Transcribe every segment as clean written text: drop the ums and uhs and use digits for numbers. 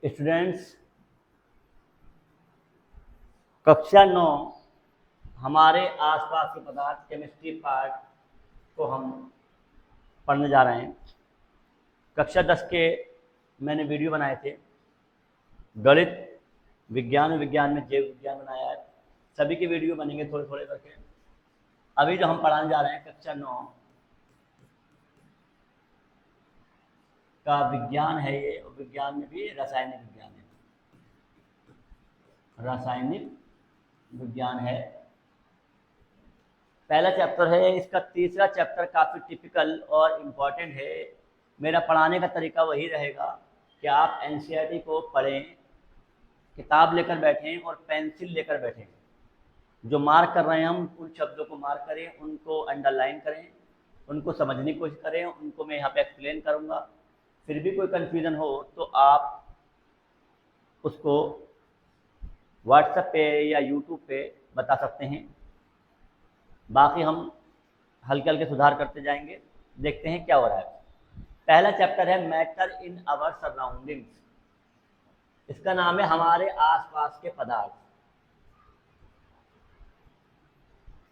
Students, कक्षा 9 हमारे आसपास के पदार्थ केमिस्ट्री पार्ट को हम पढ़ने जा रहे हैं। कक्षा 10 के मैंने वीडियो बनाए थे, गणित, विज्ञान में जैव विज्ञान बनाया है। सभी के वीडियो बनेंगे थोड़े थोड़े करके। अभी जो हम पढ़ाने जा रहे हैं कक्षा 9 का विज्ञान है ये, और विज्ञान में भी रासायनिक विज्ञान है। रासायनिक विज्ञान है, पहला चैप्टर है। इसका तीसरा चैप्टर काफ़ी टिपिकल और इम्पॉर्टेंट है। मेरा पढ़ाने का तरीका वही रहेगा कि आप एनसीईआरटी को पढ़ें, किताब लेकर बैठें और पेंसिल लेकर बैठें। जो मार्क कर रहे हैं हम उन शब्दों को मार्क करें, उनको अंडरलाइन करें, उनको समझने की कोशिश करें, उनको मैं यहाँ पे एक्सप्लेन करूँगा। फिर भी कोई कन्फ्यूज़न हो तो आप उसको व्हाट्सएप पे या यूट्यूब पे बता सकते हैं। बाकी हम हल्के हल्के सुधार करते जाएंगे। देखते हैं क्या हो रहा है। पहला चैप्टर है मैटर इन आवर सराउंडिंग्स। इसका नाम है हमारे आसपास के पदार्थ।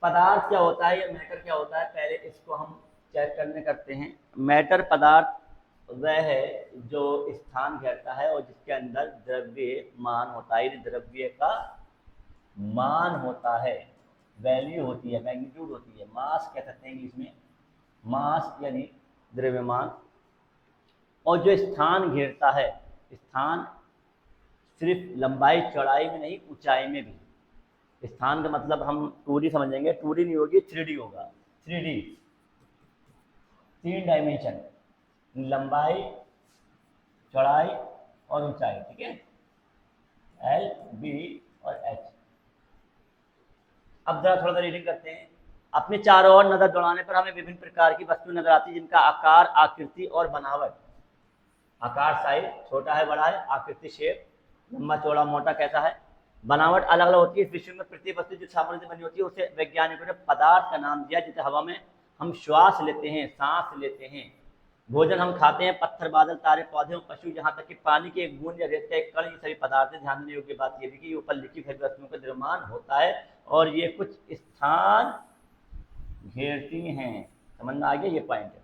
पदार्थ क्या होता है या मैटर क्या होता है, पहले इसको हम चेक करते हैं। मैटर पदार्थ वह है जो स्थान घेरता है और जिसके अंदर द्रव्यमान होता है। द्रव्य का मान होता है, वैल्यू होती है, मैग्नीट्यूड होती है, मास कह सकते हैं इंग्लिश में, मास यानी द्रव्यमान। और जो स्थान घेरता है, स्थान सिर्फ लंबाई चौड़ाई में नहीं, ऊंचाई में भी। स्थान का मतलब हम 2D समझेंगे, 2D नहीं होगी, 3D होगा। 3D, 3 डायमेंशन, लंबाई, चौड़ाई और ऊंचाई, ठीक है, L, B और H। अब जरा थोड़ा सा रीडिंग करते हैं। अपने चारों ओर नजर दौड़ाने पर हमें विभिन्न प्रकार की वस्तु नजर आती है, जिनका आकार, आकृति और बनावट, आकार साइज, छोटा है बड़ा है, आकृति शेप, लंबा चौड़ा मोटा कैसा है, बनावट अलग अलग होती है। इस विश्व में प्रत्येक वस्तु जो सामग्री से बनी होती है उसे वैज्ञानिकों ने पदार्थ का नाम दिया। जैसे हवा में हम श्वास लेते हैं, सांस लेते हैं, भोजन हम खाते हैं, पत्थर, बादल, तारे, पौधे और पशु, यहाँ तक कि पानी की एक बूंद या रेत का एक कण, ये सभी पदार्थ है। ध्यान देने योग्य बात यह भी कि ऊपर लिखी सभी वस्तुओं का निर्माण होता है और ये कुछ स्थान घेरती हैं। समझ में आ गया ये पॉइंट है।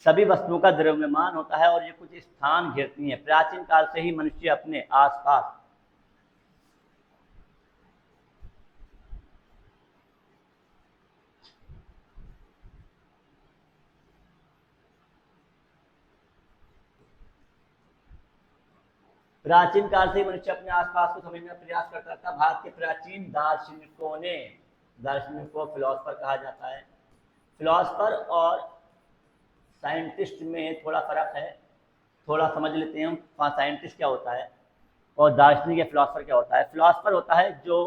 सभी वस्तुओं का द्रव्यमान होता है और ये कुछ स्थान घेरती हैं। प्राचीन काल से ही मनुष्य अपने आसपास प्राचीन काल से ही मनुष्य अपने आसपास को समझने का प्रयास करता था। भारत के प्राचीन दार्शनिकों ने, दार्शनिक को फिलोसफर कहा जाता है। फिलोसफर और साइंटिस्ट में थोड़ा फर्क है, थोड़ा समझ लेते हैं हम। साइंटिस्ट क्या होता है और दार्शनिक या फिलोसफर क्या होता है। फिलोसफर होता है जो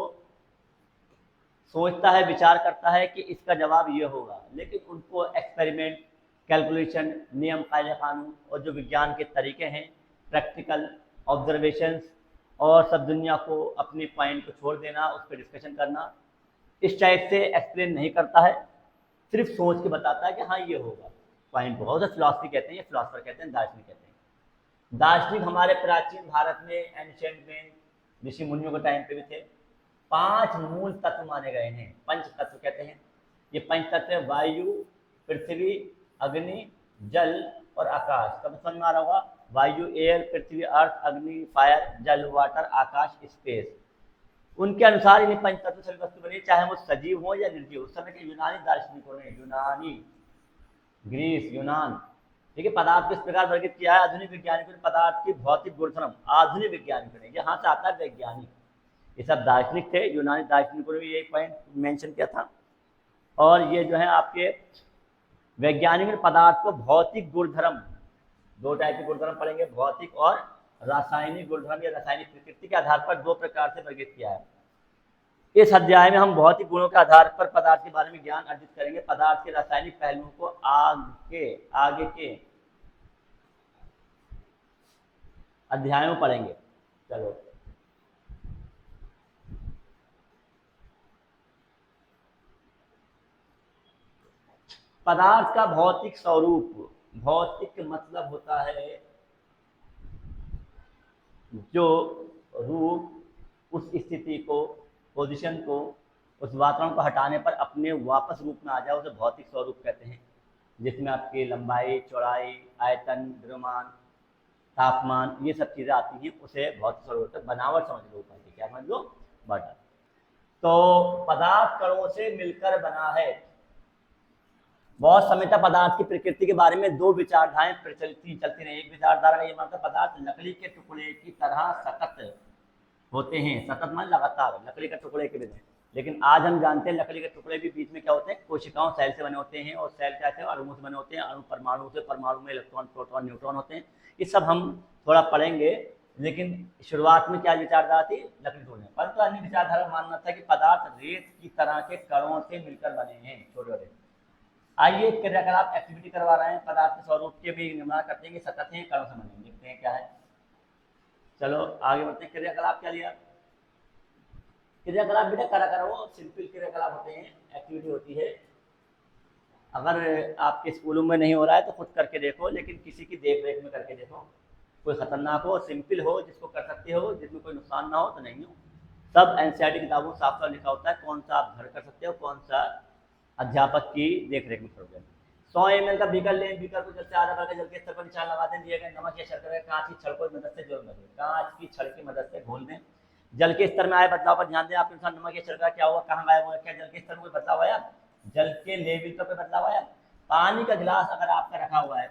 सोचता है, विचार करता है कि इसका जवाब ये होगा, लेकिन उनको एक्सपेरिमेंट, कैलकुलेशन, नियम, कायदे कानून और जो विज्ञान के तरीके हैं, प्रैक्टिकल ऑब्जर्वेशंस और सब दुनिया को अपने पॉइंट को छोड़ देना, उस पर डिस्कशन करना, इस टाइप से एक्सप्लेन नहीं करता है, सिर्फ सोच के बताता है कि हाँ ये होगा। पॉइंट होगा, उसे फिलॉसफी कहते हैं, फिलोसफर कहते हैं, दार्शनिक कहते हैं। दार्शनिक हमारे प्राचीन भारत में, एंशिएंट में, ऋषि मुनियों के टाइम पे भी थे। 5 मूल तत्व माने गए हैं, पंच तत्व कहते हैं। ये पंच तत्व वायु, पृथ्वी, अग्नि, जल और आकाश। कब समझ में आ रहा होगा, वायु एयर, पृथ्वी अर्थ, अग्नि फायर, जल वाटर, आकाश स्पेस। उनके अनुसार इन पंच तत्व सभी वस्तु बनी, चाहे वो सजीव हो या निर्जीव। उस समय के यूनानी दार्शनिकों ने, यूनानी, ग्रीस, यूनान, ठीक है, पदार्थ को इस प्रकार वर्गीकृत किया है। आधुनिक वैज्ञानिकों ने पदार्थ की भौतिक गुणधर्म, आधुनिक वैज्ञानिकों ने, यहाँ से आता है वैज्ञानिक, ये सब दार्शनिक थे। यूनानी दार्शनिकों ने भी यही पॉइंट मेंशन किया था। और ये जो है आपके वैज्ञानिक ने पदार्थ को भौतिक गुणधर्म, 2 टाइप के गुणधर्म पढ़ेंगे, भौतिक और रासायनिक गुणधर्म या रासायनिक प्रकृति के आधार पर 2 प्रकार से वर्गीकृत किया है। इस अध्याय में हम भौतिक गुणों के आधार पर पदार्थ के बारे में ज्ञान अर्जित करेंगे। पदार्थ के रासायनिक पहलुओं को आगे के अध्यायों में पढ़ेंगे। चलो, पदार्थ का भौतिक स्वरूप। भौतिक मतलब होता है जो रूप उस स्थिति को, पोजीशन को, उस वातावरण को हटाने पर अपने वापस रूप में आ जाए उसे भौतिक स्वरूप कहते हैं, जिसमें आपकी लंबाई, चौड़ाई, आयतन, द्रव्यमान, तापमान, ये सब चीज़ें आती हैं, उसे भौतिक स्वरूप। बनावट समझ लो ऊपर की, क्या समझ लो, बटा। तो पदार्थ कणों से मिलकर बना है। बहुत समय तक पदार्थ की प्रकृति के बारे में दो विचारधाराएं प्रचलती चलती रही। एक विचारधारा ये मानता पदार्थ लकड़ी के टुकड़े की तरह सतत होते हैं, सतत मान लगातार लकड़ी के टुकड़े के बने। लेकिन आज हम जानते हैं लकड़ी के टुकड़े भी बीच में क्या होते हैं, कोशिकाओं, सेल से बने होते हैं, और सेल क्या है, अणुओं से बने होते हैं, अणु परमाणु से, परमाणु में इलेक्ट्रॉन, प्रोटॉन, न्यूट्रॉन होते हैं। ये सब हम थोड़ा पढ़ेंगे। लेकिन शुरुआत में क्या विचारधारा थी, लकड़ी टुकड़े। परंतु अन्य विचारधारा मानना था कि पदार्थ रेत की तरह के कणों से मिलकर बने हैं, छोटे छोटे। आइए क्रियाकलाप एक्टिविटी करवा रहे हैं, पदार्थ के स्वरूप के भी निर्माण करते हैं कि सतत हैं, कणों से बने। देखते हैं क्या है। चलो आगे बढ़ते हैं। क्रियाकलाप क्या लिया, क्रियाकलाप बेटा करा करो, सिंपल क्रियाकलाप होते हैं, एक्टिविटी होती है। अगर आपके स्कूलों में नहीं हो रहा है तो खुद करके देखो, लेकिन किसी की देख रेख में करके देखो। कोई खतरनाक हो, सिंपल हो, जिसको कर सकते हो, जिसमें कोई नुकसान ना हो तो नहीं हो। सब एनसीईआरटी किताबों में साफ साफ लिखा होता है कौन सा आप घर कर सकते हो, कौन सा अध्यापक की देख रेख में करोगे। 100 ml का बीकर लें, बीकर को जल से आधा करके जल के स्तर पर निशान लगा दें, दिए गए नमक या शर्करा कांच की छड़ की मदद से जोड़ दें, कांच की छड़ की मदद से घोल दें। जल के स्तर में आए बदलाव पर ध्यान दें। आपके अनुसार नमक या शर्करा क्या हुआ, कहाँ गायब हुआ, क्या जल के स्तर में कोई बदलाव आया, जल के लेवल पर कोई बदलाव आया। पानी का गिलास अगर आपका रखा हुआ है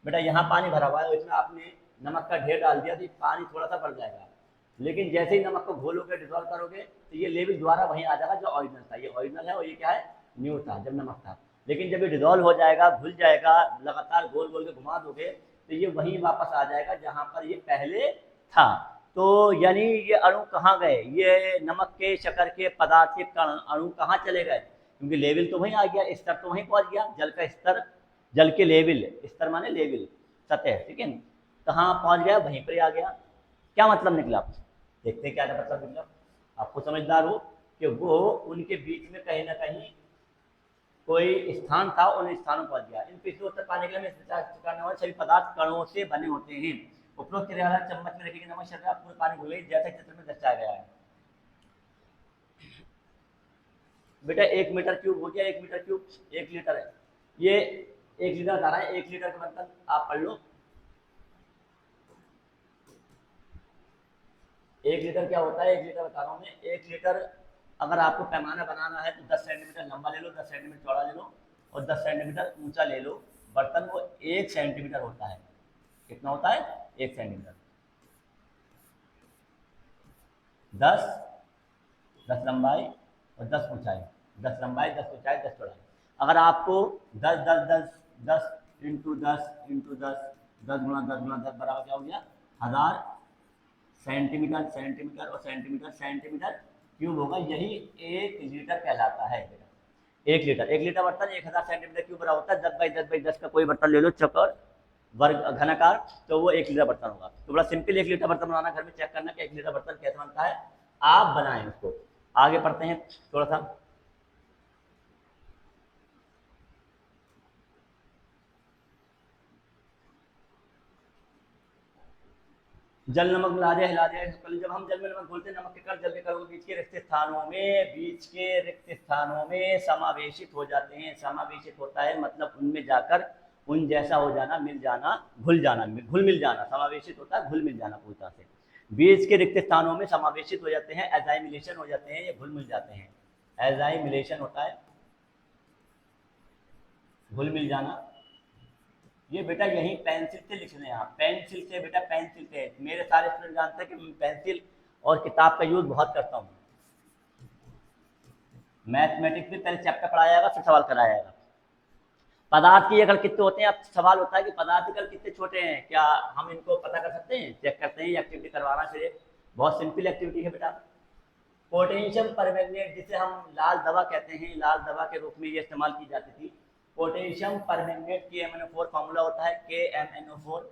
बेटा, यहाँ पानी भरा हुआ है, इसमें आपने नमक का ढेर डाल दिया तो पानी थोड़ा सा बढ़ जाएगा, लेकिन जैसे ही नमक को घोलोगे, डिजोल्व करोगे, तो ये लेवल दोबारा वहीं आ जाएगा जो ओरिजिनल था। ये ओरिजिनल है और ये क्या है, न्यू था जब नमक था। लेकिन जब ये डिजोल्व हो जाएगा, घुल जाएगा, लगातार गोल गोल के घुमा दोगे तो ये वहीं वापस आ जाएगा जहाँ पर ये पहले था। तो यानी ये अणु कहाँ गए, ये नमक के, शक्कर के, पदार्थ के कण अणु कहाँ चले गए, क्योंकि लेवल तो वहीं आ गया, स्तर तो वहीं पहुँच गया। जल का स्तर, जल के लेवल, स्तर माने लेवल, सतह, ठीक है। कहाँ पहुँच गया, वहीं पर आ गया। क्या मतलब निकला, देखते हैं क्या मतलब निकला। आपको समझदार हो कि वो उनके बीच में कहीं ना कहीं कोई स्थान था, उन स्थानों पर पहुंच गया। इन पिछले उत्तर पाने के लिए करने वाले सभी पदार्थ कणों से बने होते हैं। उपरोक्त क्रियाकलाप चम्मच में रखी नमक शर्करा पूरे पानी घुल गई, जैसा चित्र में दर्शाया गया है। बेटा 1 मीटर क्यूब हो गया, 1 मीटर क्यूब 1 लीटर है। ये 1 लीटर बता रहा है, 1 लीटर का मतलब आप पढ़ लो। 1 लीटर क्या होता है, 1 लीटर बता रहा हूँ मैं। 1 लीटर अगर आपको पैमाना बनाना है तो 10 सेंटीमीटर लंबा ले लो, 10 सेंटीमीटर चौड़ा ले लो और 10 सेंटीमीटर ऊंचा ले लो। बर्तन वो 1 सेंटीमीटर होता है। कितना होता है, 1 सेंटीमीटर। 10 लंबाई और 10 ऊंचाई, 10 लंबाई, 10 ऊंचाई, 10 चौड़ाई। अगर आपको 10 10 10 10 इंटू 10 इंटू 10 10 गुणा 10 गुणा 10 बराबर क्या हो गया, 1000 सेंटीमीटर, सेंटीमीटर और सेंटीमीटर, सेंटीमीटर क्यूब होगा। यही 1 लीटर कहलाता है। 1 लीटर, 1 लीटर बर्तन 1000 सेंटीमीटर क्यूब बराबर होता है। 10 बाई 10 का कोई बर्तन ले लो, चौकोर वर्ग घनाकार, तो वो 1 लीटर बर्तन होगा। तो बड़ा सिंपल 1 लीटर बर्तन बनाना, घर में चेक करना कि 1 लीटर बर्तन कैसे बनता है, आप बनाएं उसको। आगे पढ़ते हैं थोड़ा सा। जल नमक मिला दिया, हिला दिया। जब हम जल में नमक घोलते हैं, नमक के कण जल के कणों के बीच के रिक्त स्थानों में समावेशित हो जाते हैं। समावेशित होता है मतलब उनमें जाकर उन जैसा हो जाना, मिल जाना, घुल जाना, घुल मिल जाना। समावेशित होता है घुल मिल जाना पूरी तरह से। बीज के रिक्त स्थानों में समावेशित हो जाते हैं, एजाइमिलेशन हो जाते हैं, ये घुल मिल जाते हैं। एजाइमिलेशन होता है घुल मिल जाना। ये बेटा यही पेंसिल से लिख रहे हैं आप, पेंसिल से बेटा, पेंसिल से। मेरे सारे स्टूडेंट जानते हैं कि मैं पेंसिल और किताब का यूज बहुत करता हूँ। मैथमेटिक्स में पहले चैप्टर पढ़ाया जाएगा, फिर सवाल कराया जाएगा। पदार्थ की अगर कितने होते हैं, अब सवाल होता है कि पदार्थ के कण कितने छोटे हैं, क्या हम इनको पता कर सकते हैं, चेक करते हैं। ये एक्टिविटी करवाना चाहिए, बहुत सिंपल एक्टिविटी है बेटा। पोटेशियम परमैंगनेट, जिसे हम लाल दवा कहते हैं, लाल दवा के रूप में ये इस्तेमाल की जाती थी। पोटेशियम परमैंगनेट KMnO4 फार्मूला होता है KMnO4।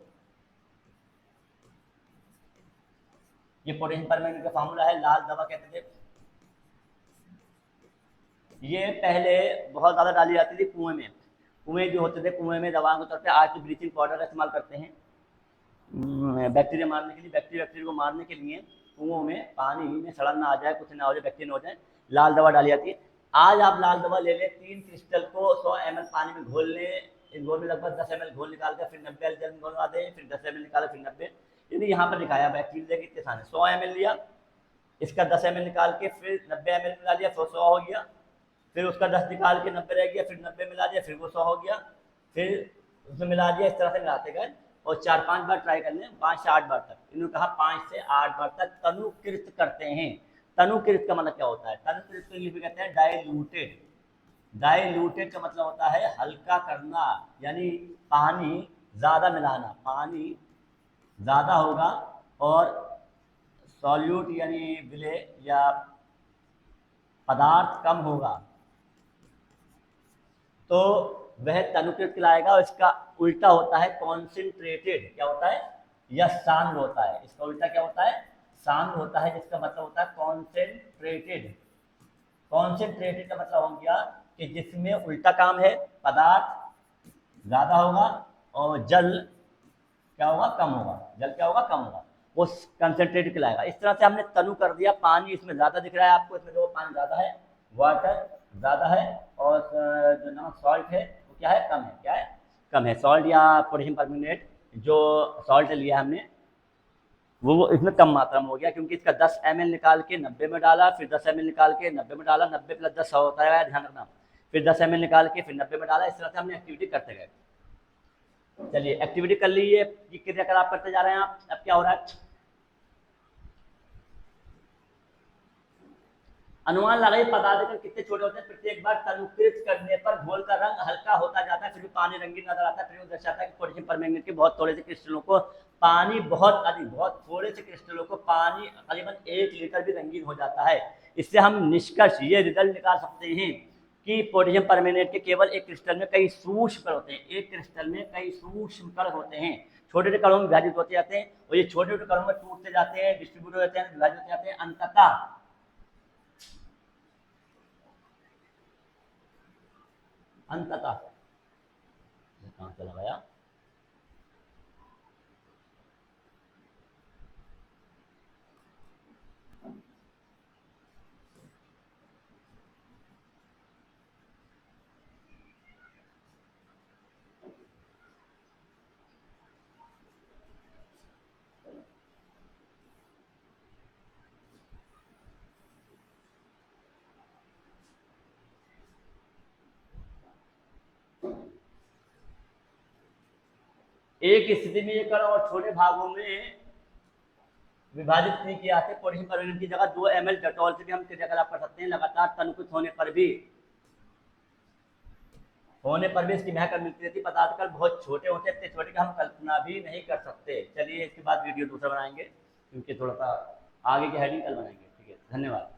ये पोटेशियम परमैंगनेट का फार्मूला है, लाल दवा कहते थे। ये पहले बहुत ज़्यादा डाली जाती थी कुएं में। कुएं जो होते थे, कुएं में दवाओं के तौर पे, आज तो ब्लीचिंग पाउडर का इस्तेमाल करते हैं। बैक्टीरिया मारने के लिए, बैक्टीरिया को मारने के लिए कुओं में पानी में सड़न ना आ जाए, कुछ ना हो जाए, बैक्टीरिया हो जाए, लाल दवा डाली जाती है। आज आप लाल दवा ले लें, 3 क्रिस्टल को 100 ml पानी में घोल लें, इस घोल में लगभग 10 ml घोल निकाल कर फिर 90 ml जल में घोलवा दें, फिर 10 ml निकाला फिर 90, यानी यहाँ पर दिखाया बैक्टीरिया कितने आसान है। 100 ml लिया, इसका 10 ml निकाल के फिर 90 ml मिला दिया, 100 हो गया, फिर उसका 10 निकाल के 90 रह गया, फिर 90 मिला दिया, फिर वो 100 हो गया, फिर उसमें मिला दिया, इस तरह से मिलाते गए और 4-5 बार ट्राई कर लें, 5 से 8 बार तक। इन्होंने कहा 5 से 8 बार तक तनुकृत करते हैं। तनुकृत का मतलब क्या होता है? तनुकृत को इंग्लिश में कहते हैं डाइल्यूटेड। डाइल्यूटेड का मतलब होता है हल्का करना, यानी पानी ज़्यादा मिलाना, पानी ज़्यादा होगा और सॉल्यूट यानी विलय या पदार्थ कम होगा तो वह तनुकृत कहलाएगा। और इसका उल्टा होता है कॉन्सेंट्रेटेड। क्या होता है? यह सांद्र होता है। इसका उल्टा क्या होता है? सांद्र होता है, जिसका मतलब होता है कॉन्सेंट्रेटेड। कॉन्सेंट्रेटेड का मतलब हो गया कि जिसमें उल्टा काम है, पदार्थ ज़्यादा होगा और जल क्या होगा? कम होगा। जल क्या होगा? कम होगा, वो कंसेंट्रेटेड कहलाएगा। इस तरह से हमने तनु कर दिया। पानी इसमें ज़्यादा दिख रहा है आपको, इसमें जो पानी ज़्यादा है, वाटर ज़्यादा है, और जो नमक सॉल्ट है वो क्या है? कम है। क्या है? कम है। सॉल्ट या पोटेशियम परमैंगनेट जो सॉल्ट लिया हमने वो इसमें कम मात्रा में हो गया, क्योंकि इसका 10 ml निकाल के 90 में डाला, फिर 10 ml निकाल के 90 में डाला, 90 + 10 होता है, ध्यान रखना, फिर 10 ml निकाल के फिर 90 में डाला। इस तरह से हमने एक्टिविटी करते गए। चलिए एक्टिविटी कर ली, ये क्रियाकलाप करते जा रहे हैं आप। अब क्या हो रहा है? अनुमान लगाइए पदार्थ कितने छोटे होते हैं। प्रत्येक बार तनुकृत करने पर घोल का रंग हल्का होता जाता है, फिर भी पानी रंगीन नजर आता है। फिर वो दर्शाता है कि पोटेशियम परमैंगनेट के बहुत थोड़े से क्रिस्टलों को पानी बहुत थोड़े से क्रिस्टलों को पानी करीबन 1 लीटर भी रंगीन हो जाता है। इससे हम निष्कर्ष ये रिजल्ट निकाल सकते हैं कि पोटेशियम परमैंगनेट के केवल एक क्रिस्टल में कई सूक्ष्म कण होते हैं। एक क्रिस्टल में कई सूक्ष्म कण होते हैं, छोटे छोटे कणों में विभाजित होते जाते हैं, और ये छोटे छोटे कणों में टूटते जाते हैं, डिस्ट्रीब्यूट हो जाते हैं, विभाजित होते जाते हैं, अंततः कहाँ चला गया? एक स्थिति में ये कण और छोटे भागों में विभाजित नहीं किए जाते। पोटेशियम परमैंगनेट की जगह 2 ml डेटॉल से भी हम क्रियाकलाप कर सकते हैं। लगातार तनुकृत होने पर भी इसकी महक मिलती रहती। पदार्थ कण बहुत छोटे होते हैं, इतने छोटे कि हम कल्पना भी नहीं कर सकते। चलिए इसके बाद वीडियो दूसरा बनाएंगे, क्योंकि थोड़ा सा आगे की हेडिंग कल बनाएंगे। ठीक है, धन्यवाद।